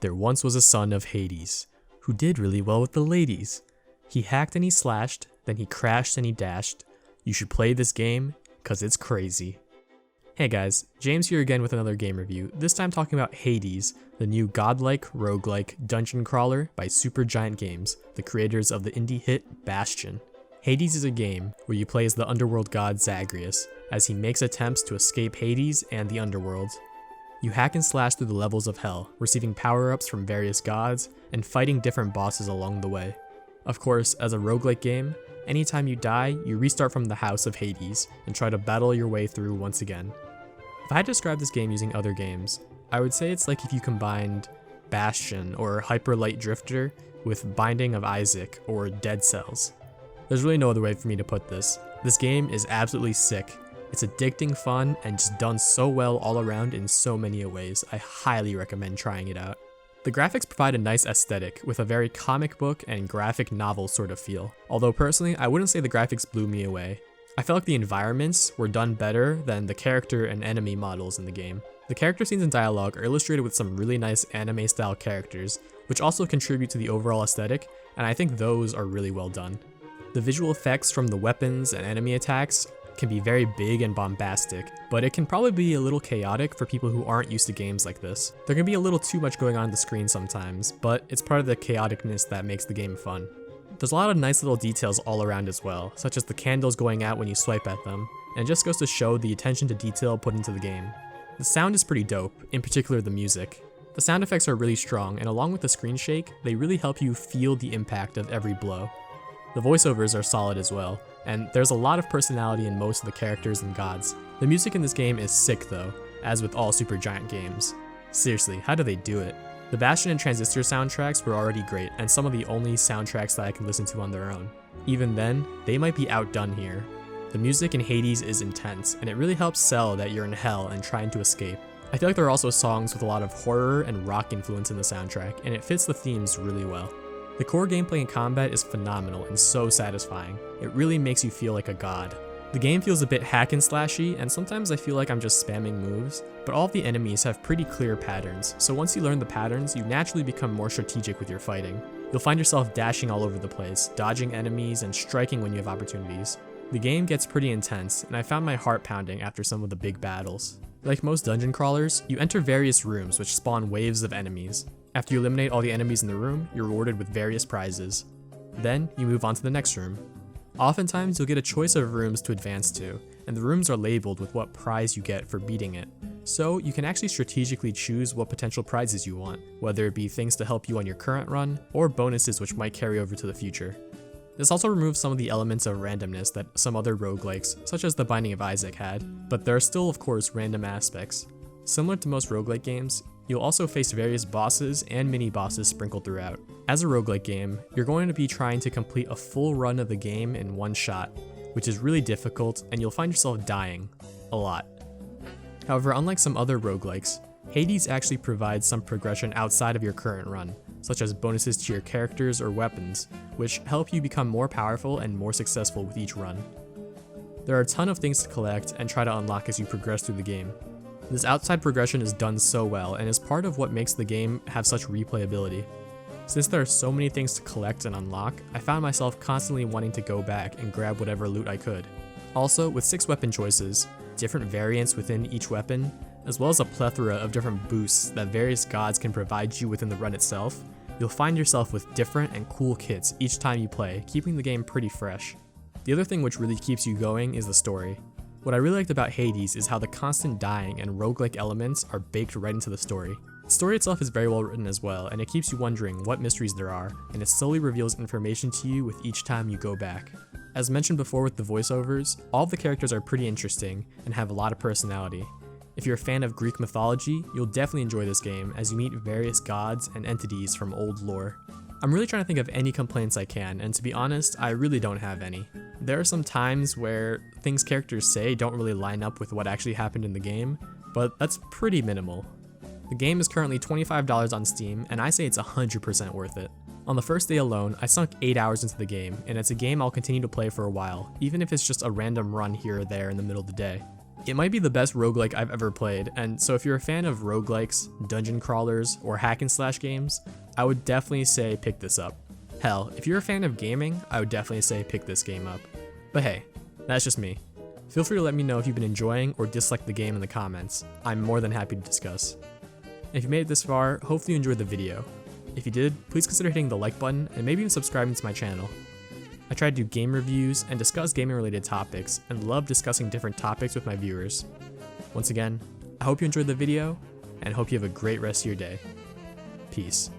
There once was a son of Hades, who did really well with the ladies. He hacked and he slashed, then he crashed and he dashed. You should play this game, cause it's crazy. Hey guys, James here again with another game review, this time talking about Hades, the new godlike, roguelike dungeon crawler by Supergiant Games, the creators of the indie hit Bastion. Hades is a game where you play as the underworld god Zagreus, as he makes attempts to escape Hades and the underworld. You hack and slash through the levels of hell, receiving power-ups from various gods, and fighting different bosses along the way. Of course, as a roguelike game, anytime you die, you restart from the house of Hades, and try to battle your way through once again. If I had to describe this game using other games, I would say it's like if you combined Bastion or Hyper Light Drifter with Binding of Isaac or Dead Cells. There's really no other way for me to put this. This game is absolutely sick. It's addicting fun and just done so well all around in so many ways. I highly recommend trying it out. The graphics provide a nice aesthetic with a very comic book and graphic novel sort of feel, although personally I wouldn't say the graphics blew me away. I felt like the environments were done better than the character and enemy models in the game. The character scenes and dialogue are illustrated with some really nice anime style characters, which also contribute to the overall aesthetic, and I think those are really well done. The visual effects from the weapons and enemy attacks can be very big and bombastic, but it can probably be a little chaotic for people who aren't used to games like this. There can be a little too much going on the screen sometimes, but it's part of the chaoticness that makes the game fun. There's a lot of nice little details all around as well, such as the candles going out when you swipe at them, and it just goes to show the attention to detail put into the game. The sound is pretty dope, in particular the music. The sound effects are really strong, and along with the screen shake, they really help you feel the impact of every blow. The voiceovers are solid as well, and there's a lot of personality in most of the characters and gods. The music in this game is sick though, as with all Supergiant games. Seriously, how do they do it? The Bastion and Transistor soundtracks were already great, and some of the only soundtracks that I can listen to on their own. Even then, they might be outdone here. The music in Hades is intense, and it really helps sell that you're in hell and trying to escape. I feel like there are also songs with a lot of horror and rock influence in the soundtrack, and it fits the themes really well. The core gameplay and combat is phenomenal and so satisfying. It really makes you feel like a god. The game feels a bit hack and slashy, and sometimes I feel like I'm just spamming moves, but all of the enemies have pretty clear patterns, so once you learn the patterns, you naturally become more strategic with your fighting. You'll find yourself dashing all over the place, dodging enemies, and striking when you have opportunities. The game gets pretty intense, and I found my heart pounding after some of the big battles. Like most dungeon crawlers, you enter various rooms which spawn waves of enemies. After you eliminate all the enemies in the room, you're rewarded with various prizes. Then, you move on to the next room. Oftentimes, you'll get a choice of rooms to advance to, and the rooms are labeled with what prize you get for beating it. So, you can actually strategically choose what potential prizes you want, whether it be things to help you on your current run, or bonuses which might carry over to the future. This also removes some of the elements of randomness that some other roguelikes, such as the Binding of Isaac, had, but there are still of course random aspects. Similar to most roguelike games, you'll also face various bosses and mini-bosses sprinkled throughout. As a roguelike game, you're going to be trying to complete a full run of the game in one shot, which is really difficult, and you'll find yourself dying a lot. However, unlike some other roguelikes, Hades actually provides some progression outside of your current run, such as bonuses to your characters or weapons, which help you become more powerful and more successful with each run. There are a ton of things to collect and try to unlock as you progress through the game. This outside progression is done so well and is part of what makes the game have such replayability. Since there are so many things to collect and unlock, I found myself constantly wanting to go back and grab whatever loot I could. Also, with 6 weapon choices, different variants within each weapon, as well as a plethora of different boosts that various gods can provide you within the run itself, you'll find yourself with different and cool kits each time you play, keeping the game pretty fresh. The other thing which really keeps you going is the story. What I really liked about Hades is how the constant dying and roguelike elements are baked right into the story. The story itself is very well written as well, and it keeps you wondering what mysteries there are, and it slowly reveals information to you with each time you go back. As mentioned before with the voiceovers, all of the characters are pretty interesting and have a lot of personality. If you're a fan of Greek mythology, you'll definitely enjoy this game as you meet various gods and entities from old lore. I'm really trying to think of any complaints I can, and to be honest, I really don't have any. There are some times where things characters say don't really line up with what actually happened in the game, but that's pretty minimal. The game is currently $25 on Steam, and I say it's 100% worth it. On the first day alone, I sunk 8 hours into the game, and it's a game I'll continue to play for a while, even if it's just a random run here or there in the middle of the day. It might be the best roguelike I've ever played, and so if you're a fan of roguelikes, dungeon crawlers, or hack and slash games, I would definitely say pick this up. Hell, if you're a fan of gaming, I would definitely say pick this game up. But hey, that's just me. Feel free to let me know if you've been enjoying or disliked the game in the comments. I'm more than happy to discuss. If you made it this far, hopefully you enjoyed the video. If you did, please consider hitting the like button and maybe even subscribing to my channel. I try to do game reviews and discuss gaming related topics and love discussing different topics with my viewers. Once again, I hope you enjoyed the video and hope you have a great rest of your day. Peace.